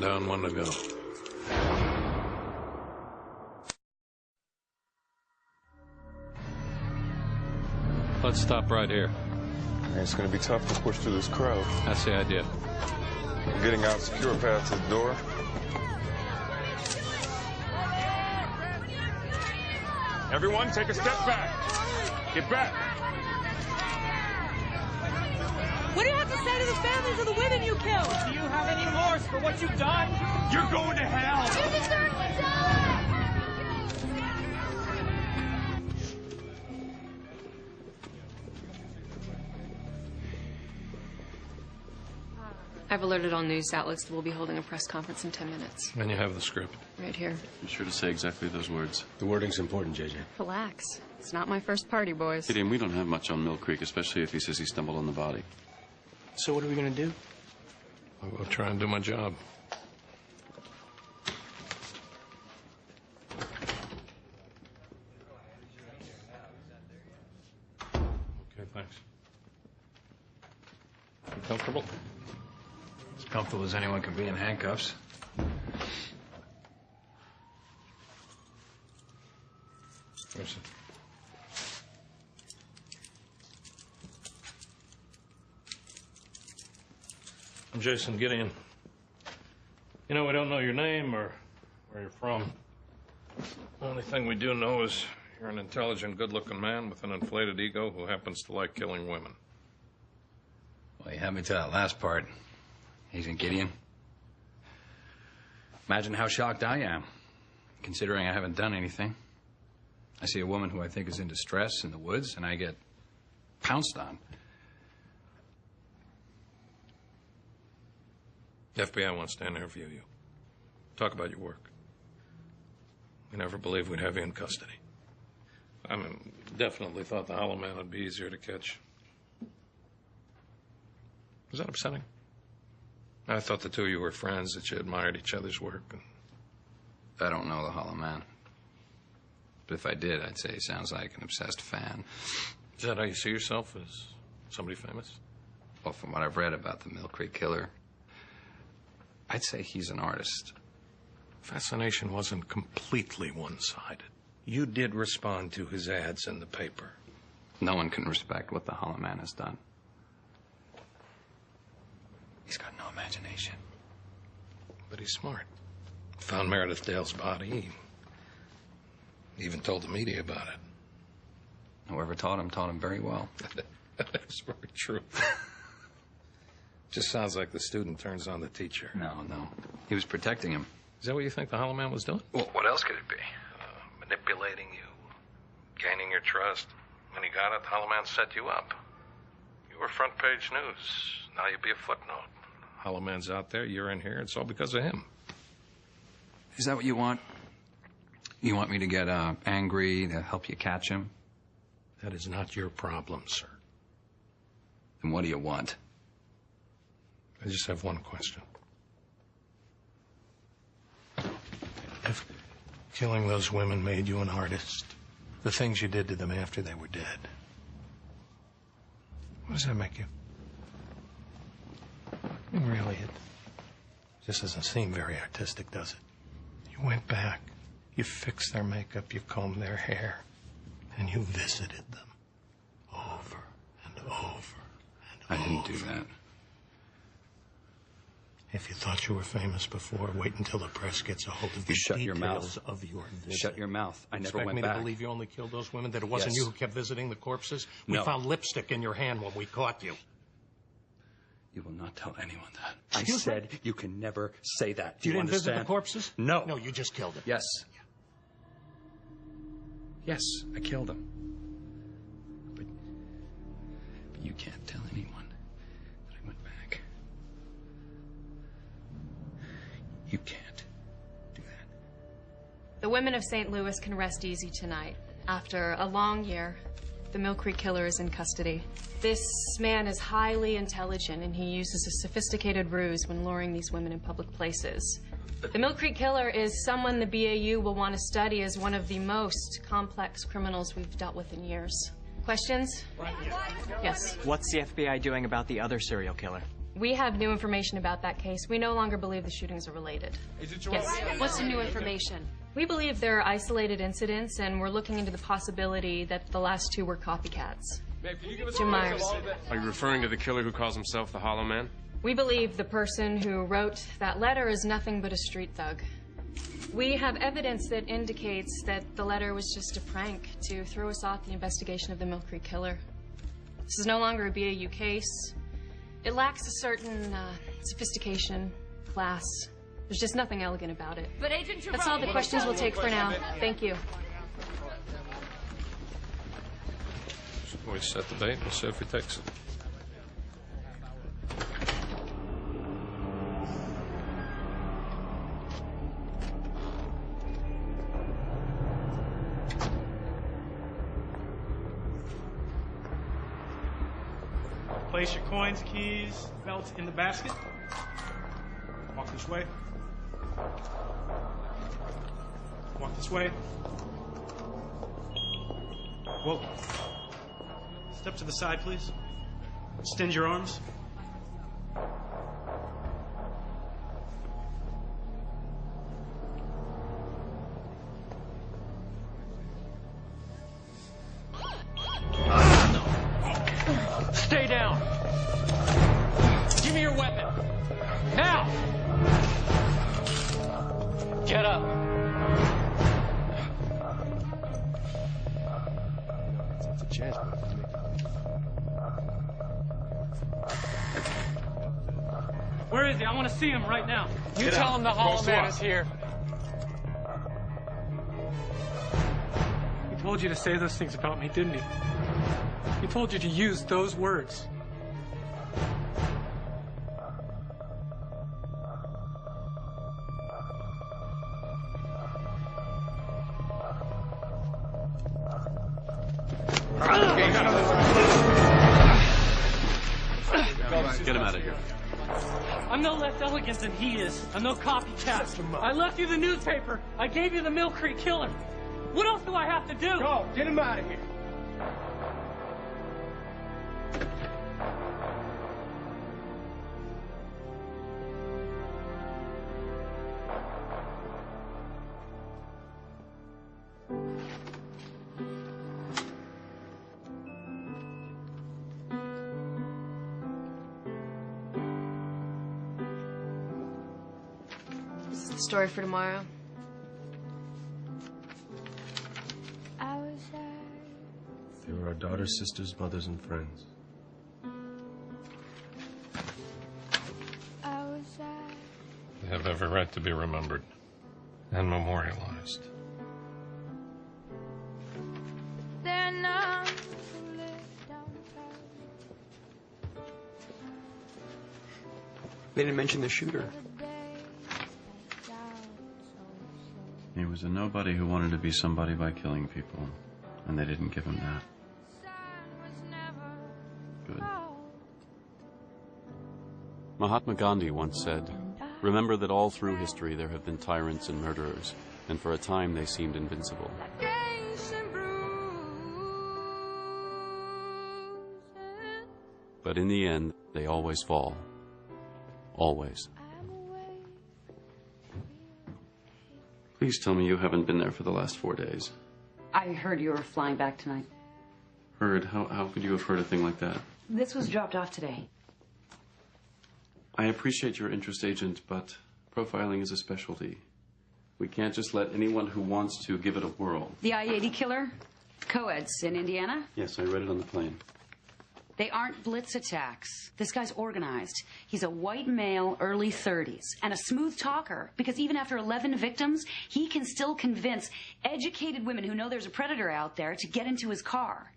down one to go. Let's stop right here. It's going to be tough to push through this crowd. That's the idea. We're getting out secure path to the door. Everyone, take a step back. Get back. What do you have to say to the families of the women you killed? Do you have any remorse for what you've done? You're going to hell. You deserve to die! I've alerted all news outlets that we'll be holding a press conference in 10 minutes. And you have the script. Right here. Be sure to say exactly those words. The wording's important, JJ. Relax. It's not my first party, boys. Gideon, we don't have much on Mill Creek, especially if he says he stumbled on the body. So what are we going to do? I'll go try and do my job. Okay, thanks. You comfortable? As comfortable as anyone can be in handcuffs. Listen. I'm Jason Gideon. You know, we don't know your name or where you're from. The only thing we do know is you're an intelligent, good-looking man with an inflated ego who happens to like killing women. Well, you had me to that last part. Agent Gideon. Imagine how shocked I am, considering I haven't done anything. I see a woman who I think is in distress in the woods, and I get pounced on. The FBI wants to interview you. Talk about your work. We never believed we'd have you in custody. I mean, definitely thought the Hollow Man would be easier to catch. Was that upsetting? I thought the two of you were friends, that you admired each other's work. And... I don't know the Hollow Man. But if I did, I'd say he sounds like an obsessed fan. Is that how you see yourself, as somebody famous? Well, from what I've read about the Mill Creek Killer, I'd say he's an artist. Fascination wasn't completely one-sided. You did respond to his ads in the paper. No one can respect what the Hollow Man has done. He's got no imagination. But he's smart. Found Meredith Dale's body. He even told the media about it. Whoever taught him very well. That's very true. Just sounds like the student turns on the teacher. No. He was protecting him. Is that what you think the Hollow Man was doing? Well, what else could it be? Manipulating you, gaining your trust. When he got it, the Hollow Man set you up. You were front page news. Now you'd be a footnote. Hollow Man's out there, you're in here. It's all because of him. Is that what you want? You want me to get angry to help you catch him? That is not your problem, sir. Then what do you want? I just have one question. If killing those women made you an artist, the things you did to them after they were dead, what does that make you? I mean, really, it just doesn't seem very artistic, does it? You went back, you fixed their makeup, you combed their hair, and you visited them over and over and over. I didn't do that. If you thought you were famous before, wait until the press gets a hold of the Shut your mouth. details of your visit. Shut your mouth. I never Expect went me back. to believe you only killed those women, that it wasn't Yes. you who kept visiting the corpses? We No. found lipstick in your hand when we caught you. You will not tell anyone that. Excuse I said you can never say that. Do You you didn't visit understand? the corpses? No. No, you just killed them. Yes. Yes, I killed him. But you can't tell anyone that I went back. You can't do that. The women of St. Louis can rest easy tonight. After a long year, the Mill Creek Killer is in custody. This man is highly intelligent, and he uses a sophisticated ruse when luring these women in public places. The Mill Creek Killer is someone the BAU will want to study as one of the most complex criminals we've dealt with in years. Questions? Yes. What's the FBI doing about the other serial killer? We have new information about that case. We no longer believe the shootings are related. Yes. What's the new information? We believe they're isolated incidents, and we're looking into the possibility that the last two were copycats. Jim Myers. Are you referring to the killer who calls himself the Hollow Man? We believe the person who wrote that letter is nothing but a street thug. We have evidence that indicates that the letter was just a prank to throw us off the investigation of the Mill Creek killer. This is no longer a BAU case. It lacks a certain sophistication, class. There's just nothing elegant about it. But Agent Jerome... That's all the questions we'll take for now. Thank you. We set the bait. We'll see if he takes it. Place your coins, keys, belts in the basket. Walk this way. Walk this way. Whoa. Step to the side, please. Extend your arms. Stay down. Give me your weapon. Now. Get up. It's a chance. Where is he? I want to see him right now. You tell him the Hollow Man is here. He told you to say those things about me, didn't he? He told you to use those words. Get him out of here. I'm no less elegant than he is. I'm no copycat. I left you the newspaper. I gave you the Mill Creek killer. What else do I have to do? Go, get him out of here. This is the story for tomorrow. They were our daughters, sisters, mothers, and friends. They have every right to be remembered and memorialized. They didn't mention the shooter. He was a nobody who wanted to be somebody by killing people, and they didn't give him that. Good. Mahatma Gandhi once said, "Remember that all through history there have been tyrants and murderers, and for a time they seemed invincible. But in the end, they always fall. Always." Please tell me you haven't been there for the last 4 days. I heard you were flying back tonight. Heard? How could you have heard a thing like that? This was dropped off today. I appreciate your interest, Agent, but profiling is a specialty. We can't just let anyone who wants to give it a whirl. The I-80 killer? Co-eds in Indiana? Yes, I read it on the plane. They aren't blitz attacks. This guy's organized. He's a white male, early 30s, and a smooth talker, because even after 11 victims, he can still convince educated women who know there's a predator out there to get into his car.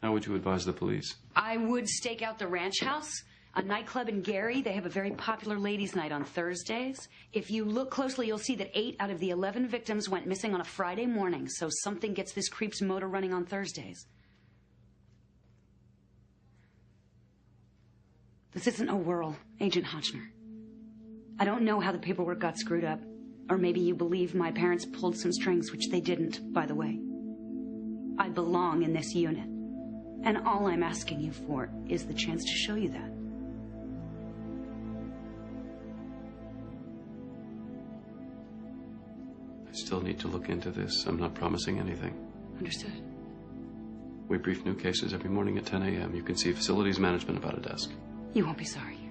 How would you advise the police? I would stake out the Ranch House, a nightclub in Gary. They have a very popular ladies' night on Thursdays. If you look closely, you'll see that 8 out of the 11 victims went missing on a Friday morning, so something gets this creep's motor running on Thursdays. This isn't a whirl, Agent Hotchner. I don't know how the paperwork got screwed up. Or maybe you believe my parents pulled some strings, which they didn't, by the way. I belong in this unit. And all I'm asking you for is the chance to show you that. still need to look into this. I'm not promising anything. Understood. We brief new cases every morning at 10 a.m. You can see facilities management about a desk. You won't be sorry.